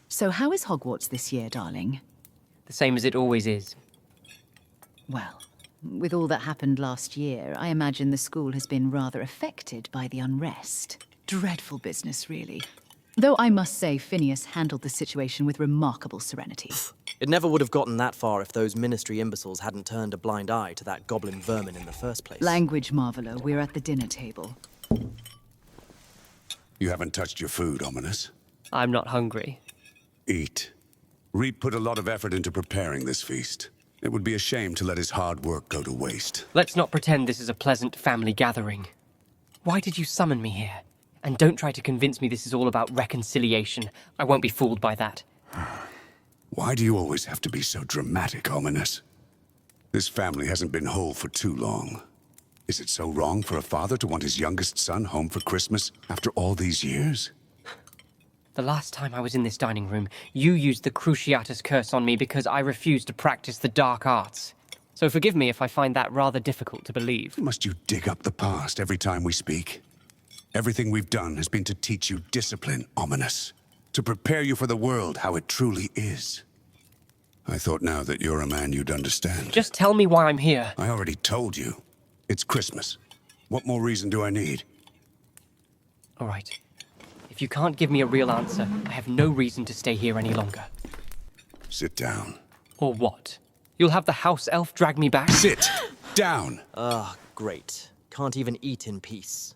So how is Hogwarts this year, darling? The same as it always is. Well, with all that happened last year, I imagine the school has been rather affected by the unrest. Dreadful business, really. Though I must say Phineas handled the situation with remarkable serenity. It never would have gotten that far if those Ministry imbeciles hadn't turned a blind eye to that goblin vermin in the first place. Language, Marvolo. We're at the dinner table. You haven't touched your food, Ominous. I'm not hungry. Eat. Reed put a lot of effort into preparing this feast. It would be a shame to let his hard work go to waste. Let's not pretend this is a pleasant family gathering. Why did you summon me here? And don't try to convince me this is all about reconciliation. I won't be fooled by that. Why do you always have to be so dramatic, Ominous? This family hasn't been whole for too long. Is it so wrong for a father to want his youngest son home for Christmas after all these years? The last time I was in this dining room, you used the Cruciatus curse on me because I refused to practice the dark arts. So forgive me if I find that rather difficult to believe. Must you dig up the past every time we speak? Everything we've done has been to teach you discipline, Ominous. To prepare you for the world how it truly is. I thought now that you're a man you'd understand. Just tell me why I'm here. I already told you. It's Christmas. What more reason do I need? All right. If you can't give me a real answer, I have no reason to stay here any longer. Sit down. Or what? You'll have the house elf drag me back? Sit down! Great. Can't even eat in peace.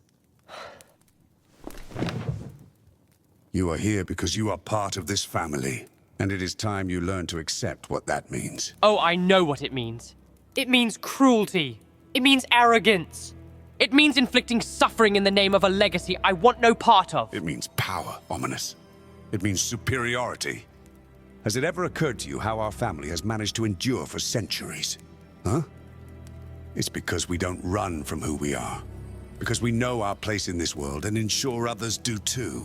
You are here because you are part of this family, and it is time you learn to accept what that means. Oh, I know what it means. It means cruelty. It means arrogance. It means inflicting suffering in the name of a legacy I want no part of. It means power, Ominous. It means superiority. Has it ever occurred to you how our family has managed to endure for centuries? Huh? It's because we don't run from who we are. Because we know our place in this world and ensure others do too.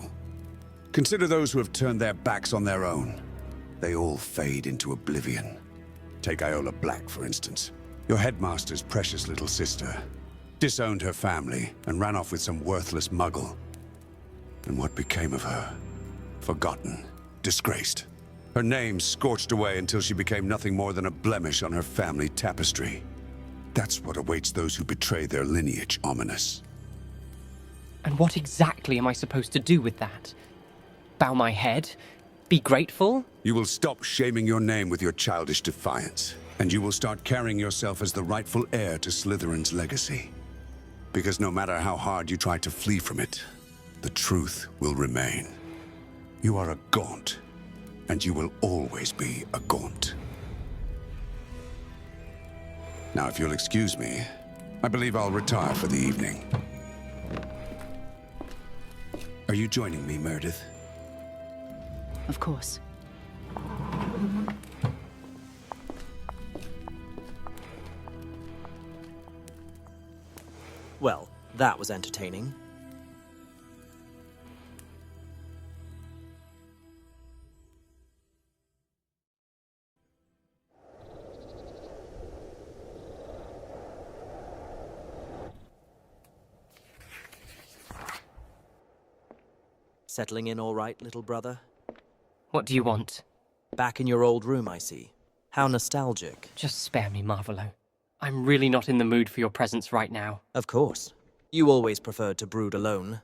Consider those who have turned their backs on their own. They all fade into oblivion. Take Iola Black, for instance. Your headmaster's precious little sister. Disowned her family and ran off with some worthless muggle. And what became of her? Forgotten. Disgraced. Her name scorched away until she became nothing more than a blemish on her family tapestry. That's what awaits those who betray their lineage, Ominous. And what exactly am I supposed to do with that? Bow my head? Be grateful? You will stop shaming your name with your childish defiance, and you will start carrying yourself as the rightful heir to Slytherin's legacy. Because no matter how hard you try to flee from it, the truth will remain. You are a Gaunt, and you will always be a Gaunt. Now, if you'll excuse me, I believe I'll retire for the evening. Are you joining me, Meredith? Of course. Well, that was entertaining. Settling in all right, little brother? What do you want? Back in your old room, I see. How nostalgic. Just spare me, Marvolo. I'm really not in the mood for your presence right now. Of course. You always preferred to brood alone.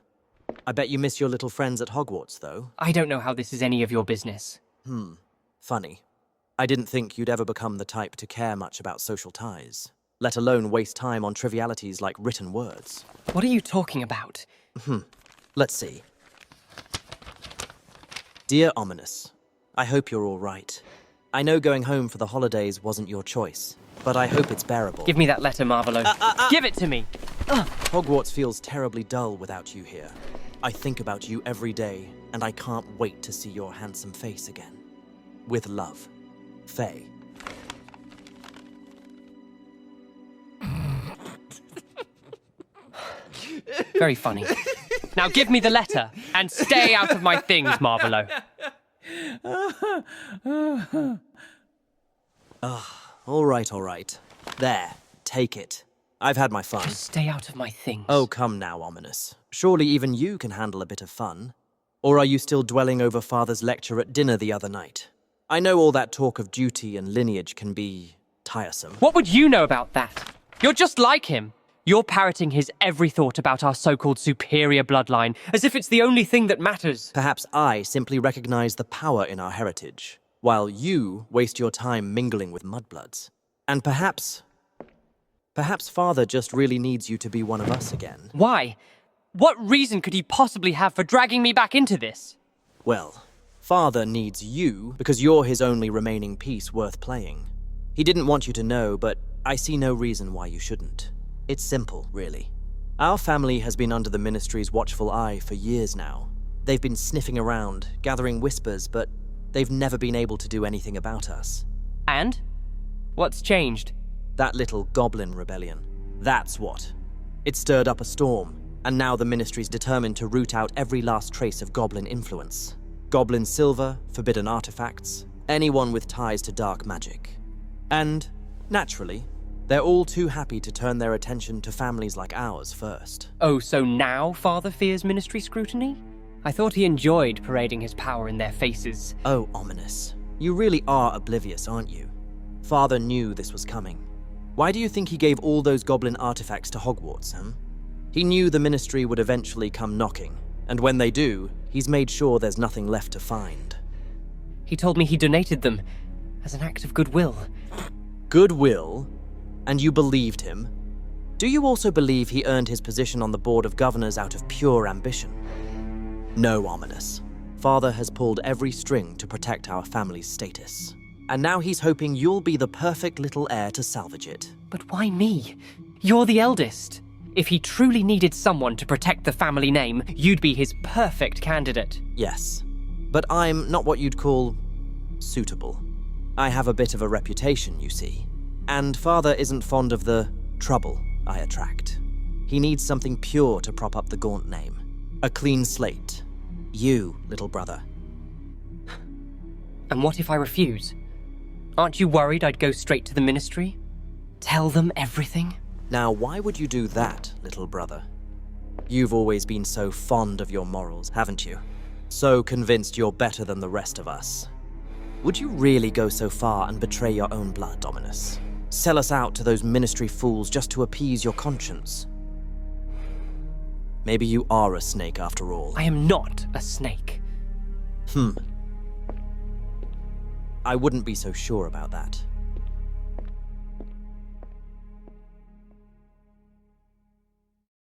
I bet you miss your little friends at Hogwarts, though. I don't know how this is any of your business. Funny. I didn't think you'd ever become the type to care much about social ties, let alone waste time on trivialities like written words. What are you talking about? Let's see. Dear Ominous, I hope you're all right. I know going home for the holidays wasn't your choice, but I hope it's bearable. Give me that letter, Marvolo. Give it to me! Hogwarts feels terribly dull without you here. I think about you every day, and I can't wait to see your handsome face again. With love, Faye. Very funny. Now give me the letter, and stay out of my things, Marvolo. All right. There, take it. I've had my fun. Just stay out of my things. Oh, come now, Ominous. Surely even you can handle a bit of fun. Or are you still dwelling over Father's lecture at dinner the other night? I know all that talk of duty and lineage can be tiresome. What would you know about that? You're just like him. You're parroting his every thought about our so-called superior bloodline, as if it's the only thing that matters. Perhaps I simply recognize the power in our heritage, while you waste your time mingling with mudbloods. And perhaps Father just really needs you to be one of us again. Why? What reason could he possibly have for dragging me back into this? Well, Father needs you because you're his only remaining piece worth playing. He didn't want you to know, but I see no reason why you shouldn't. It's simple, really. Our family has been under the Ministry's watchful eye for years now. They've been sniffing around, gathering whispers, but they've never been able to do anything about us. And? What's changed? That little goblin rebellion. That's what. It stirred up a storm, and now the Ministry's determined to root out every last trace of goblin influence. Goblin silver, forbidden artifacts, anyone with ties to dark magic. And, naturally, they're all too happy to turn their attention to families like ours first. Oh, so now Father fears Ministry scrutiny? I thought he enjoyed parading his power in their faces. Oh, ominous. You really are oblivious, aren't you? Father knew this was coming. Why do you think he gave all those goblin artifacts to Hogwarts, huh? He knew the Ministry would eventually come knocking, and when they do, he's made sure there's nothing left to find. He told me he donated them as an act of goodwill. Goodwill? And you believed him? Do you also believe he earned his position on the Board of Governors out of pure ambition? No, ominous. Father has pulled every string to protect our family's status. And now he's hoping you'll be the perfect little heir to salvage it. But why me? You're the eldest. If he truly needed someone to protect the family name, you'd be his perfect candidate. Yes, but I'm not what you'd call suitable. I have a bit of a reputation, you see. And Father isn't fond of the trouble I attract. He needs something pure to prop up the gaunt name. A clean slate. You, little brother. And what if I refuse? Aren't you worried I'd go straight to the Ministry? Tell them everything? Now, why would you do that, little brother? You've always been so fond of your morals, haven't you? So convinced you're better than the rest of us. Would you really go so far and betray your own blood, Dominus? Sell us out to those Ministry fools just to appease your conscience? Maybe you are a snake after all. I am not a snake. I wouldn't be so sure about that.